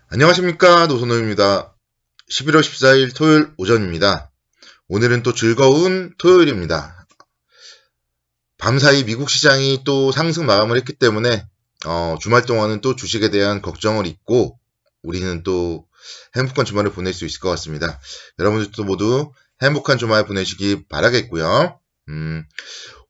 안녕하십니까, 노선호입니다. 11월 14일 토요일 오전입니다. 오늘은 또 즐거운 토요일입니다. 밤사이 미국 시장이 또 상승 마감을 했기 때문에 주말 동안은 또 주식에 대한 걱정을 잊고 우리는 또 행복한 주말을 보낼 수 있을 것 같습니다. 여러분들도 모두 행복한 주말 보내시기 바라겠고요.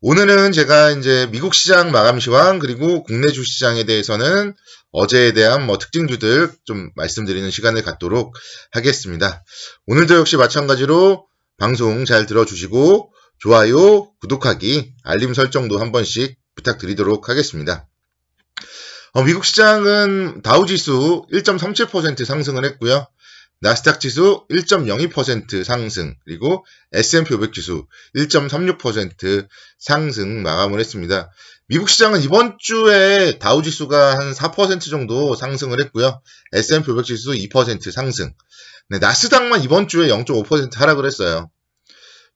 오늘은 제가 이제 미국 시장 마감 시황 그리고 국내 주시장에 대해서는 어제에 대한 특징주들 좀 말씀드리는 시간을 갖도록 하겠습니다. 오늘도 역시 마찬가지로 방송 잘 들어주시고 좋아요, 구독하기, 알림 설정도 한 번씩 부탁드리도록 하겠습니다. 미국 시장은 다우지수 1.37% 상승을 했고요. 나스닥 지수 1.02% 상승, 그리고 S&P 500 지수 1.36% 상승 마감을 했습니다. 미국 시장은 이번 주에 다우 지수가 한 4% 정도 상승을 했고요. S&P 500 지수 2% 상승. 네, 나스닥만 이번 주에 0.5% 하락을 했어요.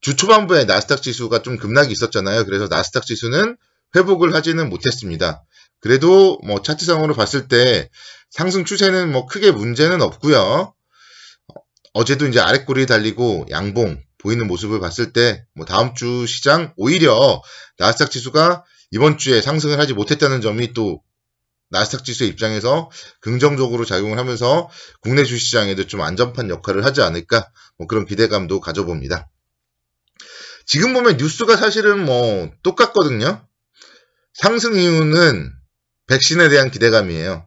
주 초반부에 나스닥 지수가 좀 급락이 있었잖아요. 그래서 나스닥 지수는 회복을 하지는 못했습니다. 그래도 차트상으로 봤을 때 상승 추세는 크게 문제는 없고요. 어제도 이제 아랫골이 달리고 양봉 보이는 모습을 봤을 때 다음 주 시장 오히려 나스닥 지수가 이번 주에 상승을 하지 못했다는 점이 또 나스닥 지수의 입장에서 긍정적으로 작용을 하면서 국내 주시장에도 좀 안전판 역할을 하지 않을까 그런 기대감도 가져봅니다. 지금 보면 뉴스가 사실은 똑같거든요. 상승 이유는 백신에 대한 기대감이에요.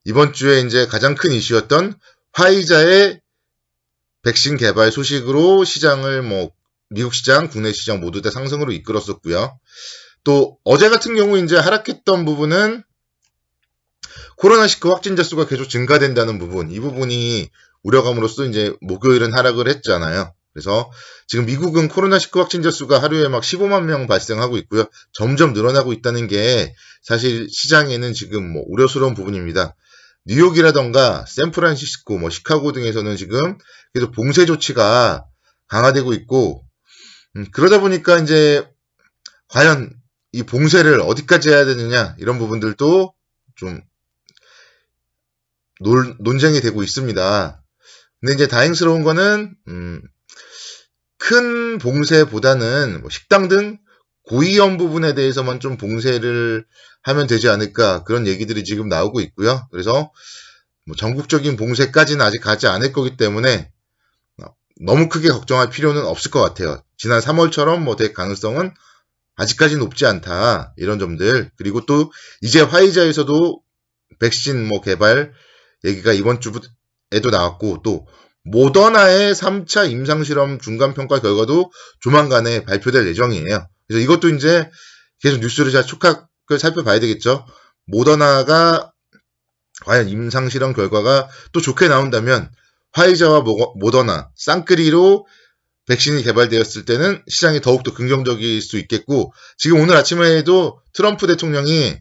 이번 주에 이제 가장 큰 이슈였던 화이자의 백신 개발 소식으로 시장을 미국 시장, 국내 시장 모두 다 상승으로 이끌었었고요. 또 어제 같은 경우 이제 하락했던 부분은 코로나19 확진자 수가 계속 증가된다는 부분, 이 부분이 우려감으로써 이제 목요일은 하락을 했잖아요. 그래서 지금 미국은 코로나19 확진자 수가 하루에 15만 명 발생하고 있고요. 점점 늘어나고 있다는 게 사실 시장에는 지금 우려스러운 부분입니다. 뉴욕이라던가 샌프란시스코, 시카고 등에서는 지금 계속 봉쇄 조치가 강화되고 있고, 그러다 보니까 이제 과연 이 봉쇄를 어디까지 해야 되느냐 이런 부분들도 좀 논쟁이 되고 있습니다. 근데 이제 다행스러운 거는 큰 봉쇄보다는 식당 등 고위험 부분에 대해서만 좀 봉쇄를 하면 되지 않을까 그런 얘기들이 지금 나오고 있고요. 그래서 전국적인 봉쇄까지는 아직 가지 않을 거기 때문에 너무 크게 걱정할 필요는 없을 것 같아요. 지난 3월처럼 될 가능성은 아직까지 높지 않다. 이런 점들. 그리고 또 이제 화이자에서도 백신 개발 얘기가 이번 주에도 나왔고, 또 모더나의 3차 임상실험 중간평가 결과도 조만간에 발표될 예정이에요. 그래서 이것도 이제 계속 뉴스를 잘 촉각을 살펴봐야 되겠죠. 모더나가 과연 임상실험 결과가 또 좋게 나온다면 화이자와 모더나, 쌍끌이로 백신이 개발되었을 때는 시장이 더욱더 긍정적일 수 있겠고, 지금 오늘 아침에도 트럼프 대통령이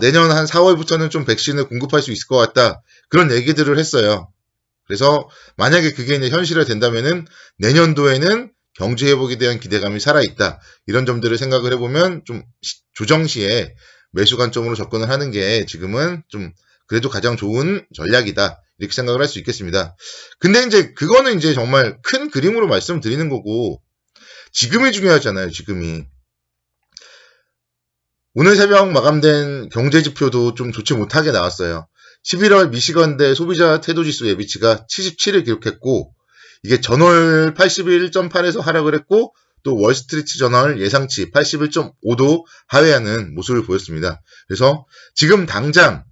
내년 한 4월부터는 좀 백신을 공급할 수 있을 것 같다. 그런 얘기들을 했어요. 그래서 만약에 그게 이제 현실화 된다면은 내년도에는 경제 회복에 대한 기대감이 살아있다. 이런 점들을 생각을 해보면 좀 조정 시에 매수 관점으로 접근을 하는 게 지금은 좀 그래도 가장 좋은 전략이다. 이렇게 생각을 할 수 있겠습니다. 근데 이제 그거는 이제 정말 큰 그림으로 말씀드리는 거고, 지금이 중요하잖아요, 지금이. 오늘 새벽 마감된 경제지표도 좀 좋지 못하게 나왔어요. 11월 미시건대 소비자 태도지수 예비치가 77을 기록했고, 이게 전월 81.8에서 하락을 했고, 또 월스트리트 저널 예상치 81.5도 하회하는 모습을 보였습니다. 그래서 지금 당장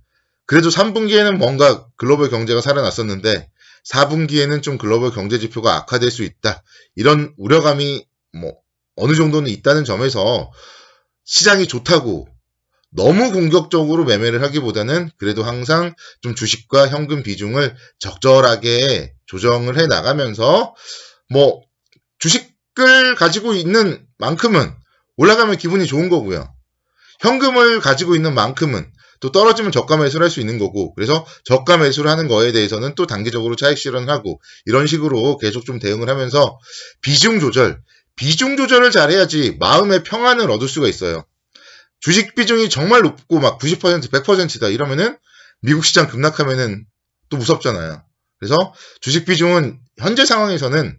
그래도 3분기에는 뭔가 글로벌 경제가 살아났었는데 4분기에는 좀 글로벌 경제 지표가 악화될 수 있다. 이런 우려감이 어느 정도는 있다는 점에서 시장이 좋다고 너무 공격적으로 매매를 하기보다는 그래도 항상 좀 주식과 현금 비중을 적절하게 조정을 해 나가면서 주식을 가지고 있는 만큼은 올라가면 기분이 좋은 거고요. 현금을 가지고 있는 만큼은 또 떨어지면 저가 매수를 할 수 있는 거고, 그래서 저가 매수를 하는 거에 대해서는 또 단기적으로 차익 실현을 하고, 이런 식으로 계속 좀 대응을 하면서 비중 조절을 잘해야지 마음의 평안을 얻을 수가 있어요. 주식 비중이 정말 높고 90%, 100%다 이러면은 미국 시장 급락하면은 또 무섭잖아요. 그래서 주식 비중은 현재 상황에서는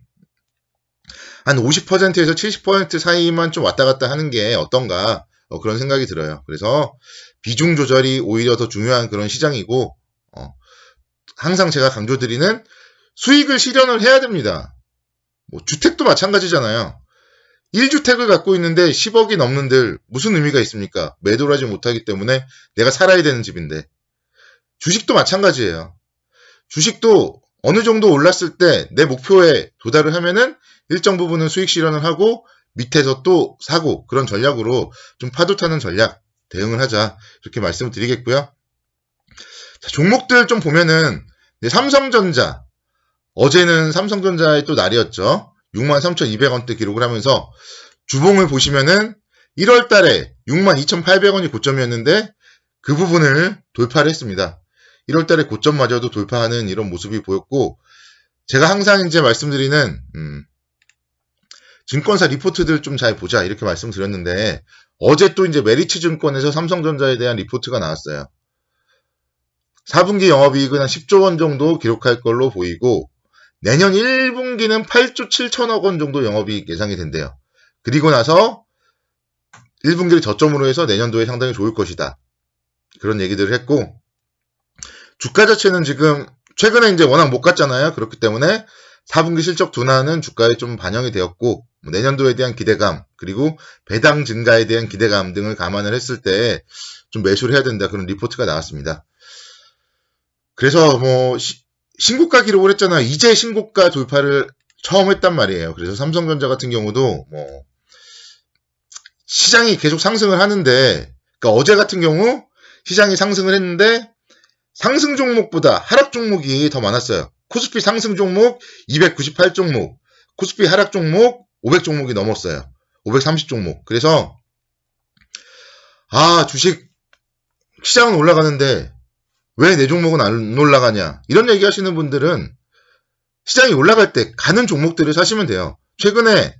한 50%에서 70% 사이만 좀 왔다 갔다 하는 게 어떤가 그런 생각이 들어요. 그래서 비중 조절이 오히려 더 중요한 그런 시장이고 항상 제가 강조드리는 수익을 실현을 해야 됩니다. 뭐 주택도 마찬가지잖아요. 1주택을 갖고 있는데 10억이 넘는들 무슨 의미가 있습니까? 매도를 하지 못하기 때문에 내가 살아야 되는 집인데. 주식도 마찬가지예요. 주식도 어느 정도 올랐을 때 내 목표에 도달을 하면은 일정 부분은 수익 실현을 하고 밑에서 또 사고 그런 전략으로 좀 파도 타는 전략 대응을 하자 이렇게 말씀을 드리겠고요. 자, 종목들 좀 보면은 삼성전자 어제는 삼성전자의 또 날이었죠. 63,200원대 기록을 하면서 주봉을 보시면은 1월 달에 62,800원이 고점이었는데 그 부분을 돌파를 했습니다. 1월 달에 고점마저도 돌파하는 이런 모습이 보였고 제가 항상 이제 말씀드리는 증권사 리포트들 좀 잘 보자 이렇게 말씀드렸는데 어제 또 이제 메리츠 증권에서 삼성전자에 대한 리포트가 나왔어요. 4분기 영업이익은 한 10조 원 정도 기록할 걸로 보이고 내년 1분기는 8조 7천억 원 정도 영업이익 예상이 된대요. 그리고 나서 1분기를 저점으로 해서 내년도에 상당히 좋을 것이다. 그런 얘기들을 했고 주가 자체는 지금 최근에 이제 워낙 못 갔잖아요. 그렇기 때문에 4분기 실적 둔화는 주가에 좀 반영이 되었고 내년도에 대한 기대감 그리고 배당 증가에 대한 기대감 등을 감안을 했을 때 좀 매수를 해야 된다. 그런 리포트가 나왔습니다. 그래서 뭐 신고가 기록을 했잖아요. 이제 신고가 돌파를 처음 했단 말이에요. 그래서 삼성전자 같은 경우도 뭐 시장이 계속 상승을 하는데 그러니까 어제 같은 경우 시장이 상승을 했는데 상승 종목보다 하락 종목이 더 많았어요. 코스피 상승 종목 298 종목, 코스피 하락 종목 500 종목이 넘었어요. 530 종목. 그래서 주식 시장은 올라가는데 왜 내 종목은 안 올라가냐 이런 얘기 하시는 분들은 시장이 올라갈 때 가는 종목들을 사시면 돼요. 최근에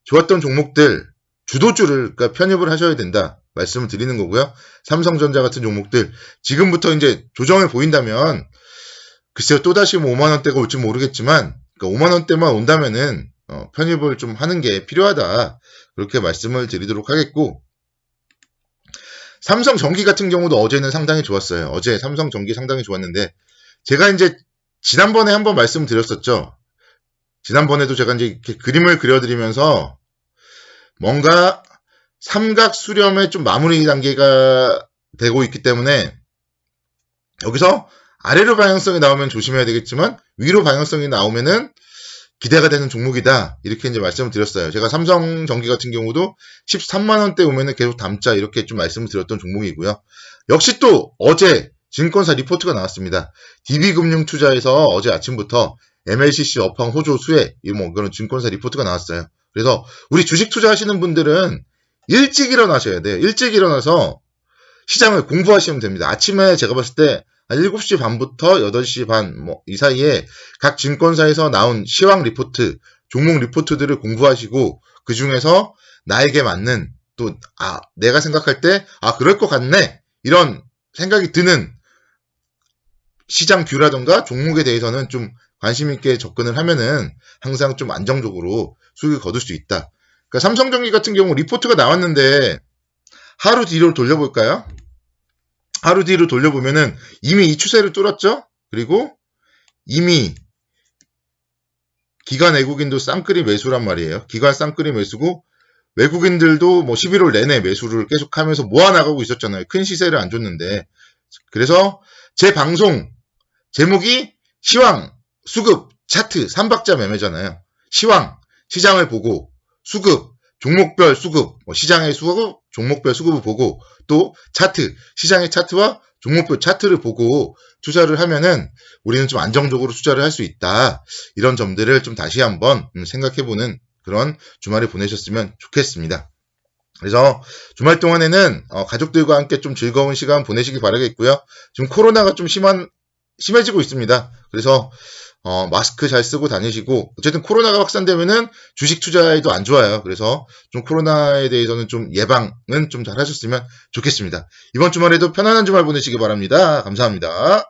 좋았던 종목들 주도주를 그러니까 편입을 하셔야 된다 말씀을 드리는 거고요. 삼성전자 같은 종목들 지금부터 이제 조정을 보인다면 글쎄요 또다시 뭐 5만원대가 올지 모르겠지만 그러니까 5만원대만 온다면은 편입을 좀 하는 게 필요하다 그렇게 말씀을 드리도록 하겠고 삼성전기 같은 경우도 어제는 상당히 좋았어요. 어제 삼성전기 상당히 좋았는데 제가 이제 지난번에 한번 말씀드렸었죠. 지난번에도 제가 이제 이렇게 그림을 그려드리면서 뭔가 삼각 수렴의 좀 마무리 단계가 되고 있기 때문에 여기서 아래로 방향성이 나오면 조심해야 되겠지만 위로 방향성이 나오면은 기대가 되는 종목이다. 이렇게 이제 말씀을 드렸어요. 제가 삼성전기 같은 경우도 13만원대 오면은 계속 담자 이렇게 좀 말씀을 드렸던 종목이고요. 역시 또 어제 증권사 리포트가 나왔습니다. DB금융투자에서 어제 아침부터 MLCC 업황 호조 수혜 뭐 그런 증권사 리포트가 나왔어요. 그래서 우리 주식 투자하시는 분들은 일찍 일어나셔야 돼요. 일찍 일어나서 시장을 공부하시면 됩니다. 아침에 제가 봤을 때 7시 반부터 8시 반 이 사이에 각 증권사에서 나온 시황 리포트, 종목 리포트들을 공부하시고 그 중에서 나에게 맞는 또 내가 생각할 때 그럴 것 같네 이런 생각이 드는 시장 뷰라던가 종목에 대해서는 좀 관심 있게 접근을 하면은 항상 좀 안정적으로 수익을 거둘 수 있다. 그러니까 삼성전기 같은 경우 리포트가 나왔는데 하루 뒤로 돌려볼까요? 하루 뒤로 돌려보면은 이미 이 추세를 뚫었죠? 그리고 이미 기관 외국인도 쌍끌이 매수란 말이에요. 기관 쌍끌이 매수고 외국인들도 뭐 11월 내내 매수를 계속하면서 모아나가고 있었잖아요. 큰 시세를 안 줬는데. 그래서 제 방송 제목이 시황, 수급, 차트, 3박자 매매잖아요. 시황, 시장을 보고 수급, 종목별 수급, 시장의 수급, 종목별 수급을 보고 또 차트, 시장의 차트와 종목별 차트를 보고 투자를 하면은 우리는 좀 안정적으로 투자를 할 수 있다. 이런 점들을 좀 다시 한번 생각해보는 그런 주말을 보내셨으면 좋겠습니다. 그래서 주말 동안에는 가족들과 함께 좀 즐거운 시간 보내시기 바라겠고요. 지금 코로나가 좀 심해지고 있습니다. 그래서 마스크 잘 쓰고 다니시고 어쨌든 코로나가 확산되면은 주식 투자에도 안 좋아요. 그래서 좀 코로나에 대해서는 좀 예방은 좀 잘 하셨으면 좋겠습니다. 이번 주말에도 편안한 주말 보내시기 바랍니다. 감사합니다.